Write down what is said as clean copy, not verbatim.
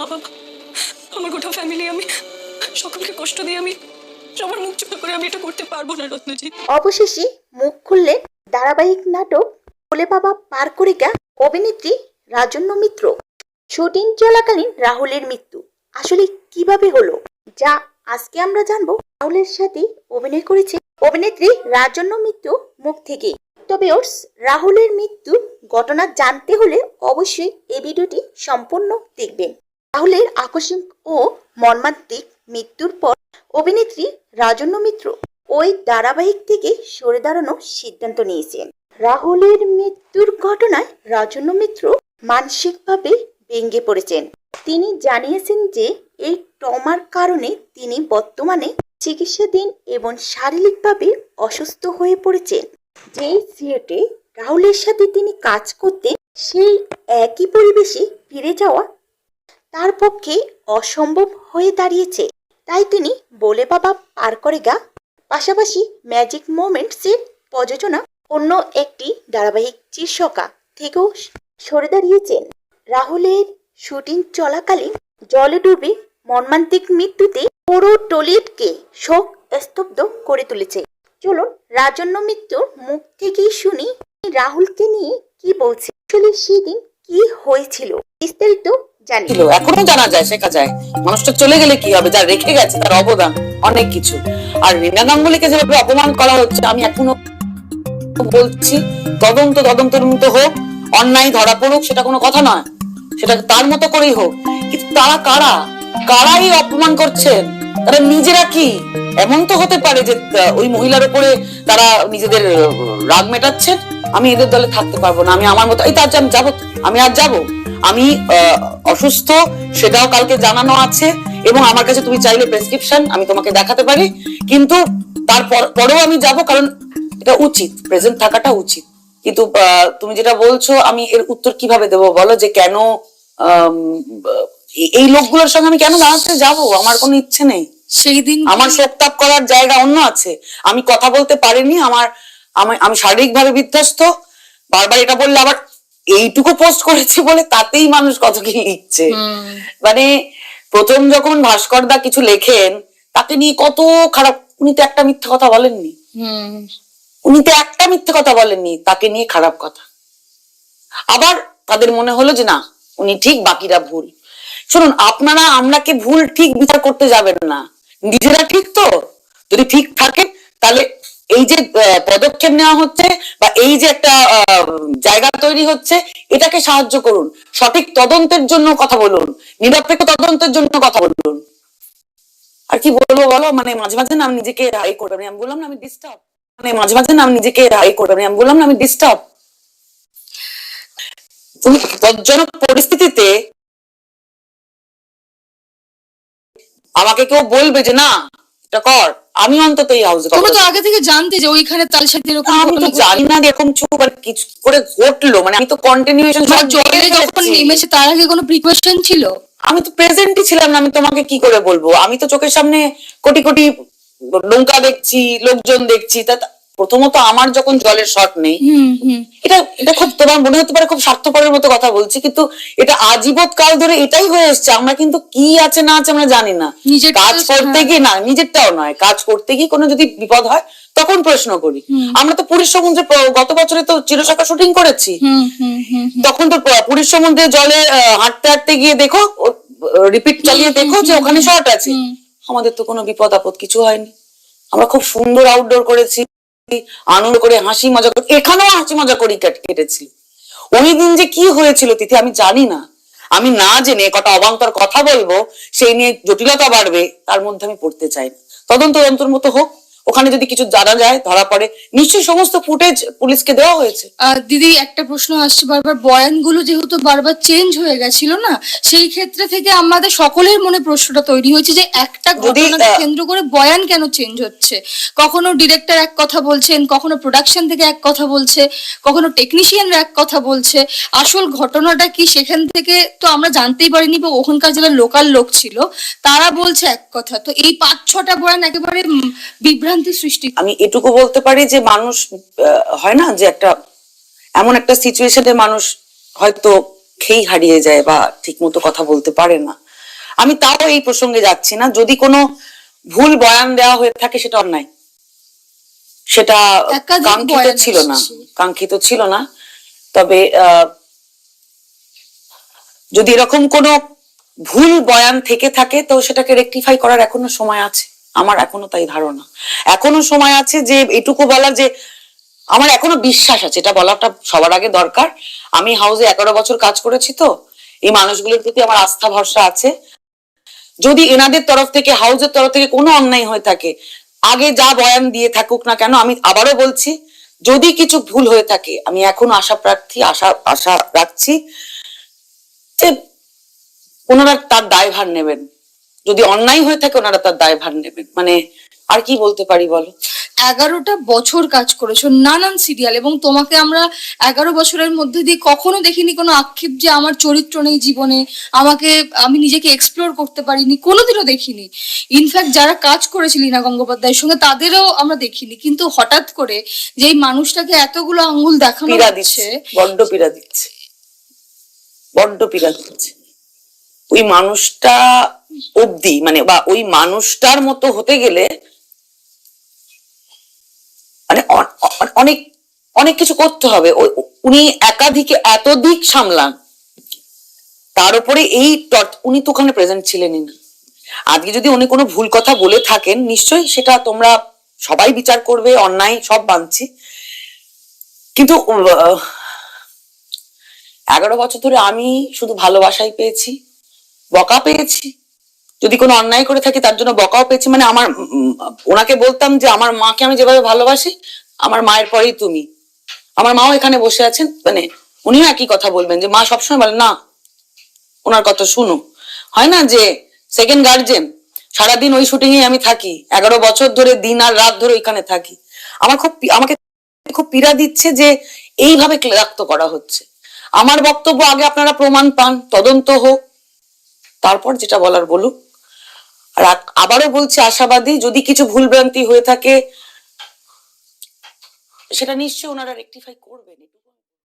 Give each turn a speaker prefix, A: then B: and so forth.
A: বাবা, আমার গোটা ফ্যামিলি, আমি সকলকে কষ্ট দিয়ে আমি সবার মুখ চোখে করে আমি এটা করতে পারবো না রত্নজিৎ।
B: অবশেষে মুখ খুললেন ধারাবাহিক নাটক ভোলে বাবা পার করে গা অভিনেত্রী রাজন্য মিত্র। শুটিং চলাকালীন রাহুলের মৃত্যু আসলে কিভাবে হলো, যা আজকে আমরা জানবো। রাহুলের সাথে অভিনয় করেছে অভিনেত্রী রাজন্য মিত্র মুখ থেকে। তবে রাহুলের মৃত্যু ঘটনা জানতে হলে অবশ্যই এই ভিডিওটি সম্পূর্ণ দেখবেন। রাহুলের আকস্মিক ও মর্মান্তিক মৃত্যুর পর অভিনেত্রী রাজন্য মিত্র ওই ধারাবাহিক থেকে সরে দাঁড়ানোর সিদ্ধান্ত নিয়েছেন। রাহুলের মৃত্যুর ঘটনায় রাজন্য মিত্র মানসিকভাবে ভেঙে পড়েছেন। তিনি জানিয়েছেন যে এই ট্রমার কারণে তিনি বর্তমানে চিকিৎসাধীন এবং শারীরিকভাবে অসুস্থ হয়ে পড়েছেন। যে সিয়েটে রাহুলের সাথে তিনি কাজ করতেন সেই একই পরিবেশে ফিরে যাওয়া তার পক্ষে অসম্ভব হয়ে দাঁড়িয়েছে। তাই তিনি ভোলে বাবা পার করে গা পাশাপাশি ম্যাজিক মোমেন্টসের প্রযোজনা অন্য একটি ধারাবাহিক শীর্ষকা থেকেও সরে দাঁড়িয়েছেন। রাহুলের শুটিং চলাকালীন জলে ডুবে মর্মান্তিক মৃত্যুতে পুরো টলিউডকে শোক স্তব্ধ করে তুলেছে। চলুন রাজন্য মিত্রর মুখ থেকেই শুনি রাহুলকে নিয়ে কি বলছে, আসলে সেদিন কি হয়েছিল বিস্তারিত জানি।
C: এখনো জানা যায়, শেখা যায়। মানুষটা চলে গেলে কি হবে, যা রেখে গেছে তার অবদান অনেক কিছু। আর রিনা গাঙ্গুলিকে যেভাবে অপমান করা হচ্ছে, আমি এখনো বলছি তদন্তের মতো হোক, অন্যায় ধরা পড়ুক, সেটা কোনো কথা নয়, সেটা তার মতো করেই হোক। কিন্তু তারা কারাই অপমান করছেন, তারা নিজেরা কি? এমন তো হতে পারে যে ওই মহিলার উপরে তারা নিজেদের রাগ মেটাচ্ছেন। আমি এদের দলে থাকতে পারবো না, আমি আমার মতো এই তার যাবো, আমি আর যাবো, আমি অসুস্থ, সেটাও কালকে জানানো আছে। এবং আমার কাছে তুমি চাইলে প্রেসক্রিপশন আমি তোমাকে দেখাতে পারি, কিন্তু তারপরেও আমি যাব, কারণ এটা উচিত, প্রেজেন্ট থাকাটা উচিত। কিন্তু তুমি যেটা বলছো, আমি এর উত্তর কিভাবে দেবো বলো, যে কেন এই লোকগুলোর সঙ্গে আমি কেন দাঁড়াতে যাবো? আমার কোনো ইচ্ছে নেই।
D: সেই দিন
C: আমার শোকতাপ করার জায়গা অন্য আছে। আমি কথা বলতে পারিনি, আমি শারীরিকভাবে বিধ্বস্ত। বারবার এটা বললে আবার এইটুকু পোস্ট করেছি বলে তাতেই মানুষ কত কি লিখছে। মানে প্রথম যখন ভাস্কর দা কিছু লেখেন তাকে নিয়ে কত খারাপ, উনি তো একটা মিথ্যা কথা বলেননি, তাকে নিয়ে খারাপ কথা। আবার তাদের মনে হলো যে না উনি ঠিক বাকিরা ভুল। শুনুন, আপনারা আমরাকে ভুল ঠিক বিচার করতে যাবেন না, নিজেরা ঠিক তো। যদি ঠিক থাকে তাহলে এই যে পদক্ষেপ নেওয়া হচ্ছে বা এই যে একটা জায়গা তৈরি হচ্ছে, এটাকে সাহায্য করুন। সঠিক তদন্তের জন্য কথা বলুন, নিরপেক্ষ তদন্তের জন্য কথা বলুন। আর কি বলবো বলো, মানে মাঝে মাঝে না আমি নিজেকে রাই করবেন, আমি বললাম না আমি ডিস্টার্ব, তুমি লজ্জাজনক পরিস্থিতিতে আমাকে কেউ বলবে যে না এটা কর, আমি অন্তত এই হাউসে
D: তুমি তো আগে থেকে জানতে যে ওইখানে তার সাথে এরকম,
C: আমি তো জানি না এরকম কিছু করে ঘটলো, মানে আমি তো কন্টিনিউশন
D: জলে যখন নেমেছে তার আগে কোনো প্রিকশন ছিল?
C: আমি তো প্রেজেন্টই ছিলাম না, আমি তোমাকে কি করে বলবো? আমি তো চোখের সামনে কোটি কোটি নৌকা দেখছি, লোকজন দেখছি। তা প্রথমত আমার যখন জলের শট নেই, এটা খুব, তোমার মনে হতে পারে খুব স্বার্থপরের মতো কথা বলছি, কিন্তু এটা আজীবত কাল ধরে এটাই হয়ে এসছে। আমরা কিন্তু কি আছে না আছে আমরা জানি না। কাজ করতে গিয়ে না, নিজেরটাও নয়, কাজ করতে গিয়ে কোনো যদি বিপদ হয় তখন প্রশ্ন করি। আমরা তো পুরীর সমুদ্রে গত বছরে তো চিরশাখা শুটিং করেছি, তখন তো পুরীর সমুদ্রে জলে হাঁটতে হাঁটতে গিয়ে দেখো, রিপিট চালিয়ে দেখো যে ওখানে শর্ট আছে। আমাদের তো কোনো বিপদ আপদ কিছু হয়নি, আমরা খুব সুন্দর আউটডোর করেছি, আনন্দ করে হাসি মজা করে, এখানেও হাসি মজা করে কেটেছি। ওই দিন যে কি হয়েছিল তিথি আমি জানি না, আমি না জেনে কটা অবান্তর কথা বলবো, সেই নিয়ে জটিলতা বাড়বে, তার মধ্যে আমি পড়তে চাই না। তদন্তের মতো হোক, ওখানে যদি কিছু জানা যায়, ধরা পড়ে, নিশ্চয়ই সমস্ত ফুটেজ পুলিশকে দেওয়া হয়েছে।
D: দিদি একটা প্রশ্ন আসছে বারবার, বয়ানগুলো যেহেতু বারবার চেঞ্জ হয়ে গেছিল না, সেই ক্ষেত্রে থেকে আমাদের সকলের মনে প্রশ্নটা তৈরি হয়েছে যে একটা ঘটনাকে কেন্দ্র করে বয়ান কেন চেঞ্জ হচ্ছে। কখনো ডিরেক্টর এক কথা বলছেন, কখনো প্রোডাকশন থেকে এক কথা বলছে, কখনো টেকনিশিয়ানরা এক কথা বলছে। আসল ঘটনাটা কি সেখান থেকে তো আমরা জানতেই পারিনি, বা ওখানকার যারা লোকাল লোক ছিল তারা বলছে এক কথা। তো এই 5-6টা বয়ান একেবারে বিভ্রান্তি সৃষ্টি।
C: আমি এটুকু বলতে পারি যে মানুষ হয় না যে একটা এমন একটা সিচুয়েশনে মানুষ হয়তো খেই হারিয়ে যায় বা ঠিক মতো কথা বলতে পারে না, আমি তাও এই প্রসঙ্গে যাচ্ছি না। যদি কোনো ভুল বয়ান দেওয়া হয়ে থাকে সেটা অন্যায়, সেটা
D: একাধিক
C: কাঙ্ক্ষিত
D: বয়ান
C: ছিল না,
D: এসেছে।
C: কাঙ্ক্ষিত ছিল না। তবে যদি এরকম কোনো ভুল বয়ান থেকে থাকে তো সেটাকে রেকটিফাই করার এখনো সময় আছে, আমার এখনো তাই ধারণা। এখনো সময় আছে যে এটুকু বলার, যে আমার এখনো বিশ্বাস আছে, এটা বলাটা সবার আগে দরকার। আমি হাউসে 11 বছর কাজ করেছি, তো এই মানুষগুলোর প্রতি আমার আস্থা ভরসা আছে। যদি এনাদের তরফ থেকে, হাউসের তরফ থেকে কোনো অন্যায় হয়ে থাকে, আগে যা বয়ান দিয়ে থাকুক না কেন, আমি আবারও বলছি, যদি কিছু ভুল হয়ে থাকে আমি এখনো আশা রাখছি যে ওনারা তার দায়ভার নেবেন। যদি অন্যায় হয়ে থাকে ওনারা তার দায়ভার নেবেন। মানে আর কি বলতে পারি বলো?
D: 11টা বছর কাজ করেছো নানান সিরিয়াল, এবং তোমাকে আমরা 11 বছরের মধ্যে দিয়ে কখনো দেখিনি কোনো আক্ষেপ যে আমার চরিত্র নেই জীবনে, আমি নিজেকে এক্সপ্লোর করতে পারিনি, কোনোদিনও দেখিনি। ইনফ্যাক্ট যারা কাজ করেছে লীনা গঙ্গোপাধ্যায়ের সঙ্গে তাদেরও আমরা দেখিনি। কিন্তু হঠাৎ করে যে এই মানুষটাকে এতগুলো আঙ্গুল দেখানো
C: পীড়া
D: হচ্ছে,
C: দিচ্ছে, বড্ড পীড়া দিচ্ছে, বড্ড পীড়া দিচ্ছে। ওই মানুষটা অবধি, মানে বা ওই মানুষটার মতো হতে গেলে মানে অনেক অনেক কিছু করতে হবে। উনি এতদিক সামলান, তার উপরে এই উনি তো ওখানে প্রেজেন্ট ছিলেনই না। আজকে যদি উনি কোনো ভুল কথা বলে থাকেন, নিশ্চয়ই সেটা তোমরা সবাই বিচার করবে, অন্যায় সব মানছি। কিন্তু 11 বছর ধরে আমি শুধু ভালোবাসাই পেয়েছি, বকা পেয়েছি। যদি কোনো অন্যায় করে থাকি তার জন্য বকাও পেয়েছি। মানে আমার ওনাকে বলতাম যে আমার মাকে আমি যেভাবে ভালোবাসি, আমার মায়ের পরেই তুমি। আমার মাও এখানে বসে আছেন, মানে উনিও একই কথা বলবেন, যে মা সবসময় বলেন না ওনার কথা শুনো। হয় না যে সেকেন্ড গার্জেন, সারাদিন ওই শুটিং এ আমি থাকি, 11 বছর ধরে দিন আর রাত ধরে ওইখানে থাকি। আমাকে খুব পীড়া দিচ্ছে যে এইভাবে ক্লান্ত করা হচ্ছে। আমার বক্তব্য, আগে আপনারা প্রমাণ পান, তদন্ত হোক, তারপর যেটা বলার বলুক। আর আবারও বলছি, আশাবাদী, যদি কিছু ভুলভ্রান্তি হয়ে থাকে সেটা নিশ্চয়ই ওনারা রেকটিফাই করবেন।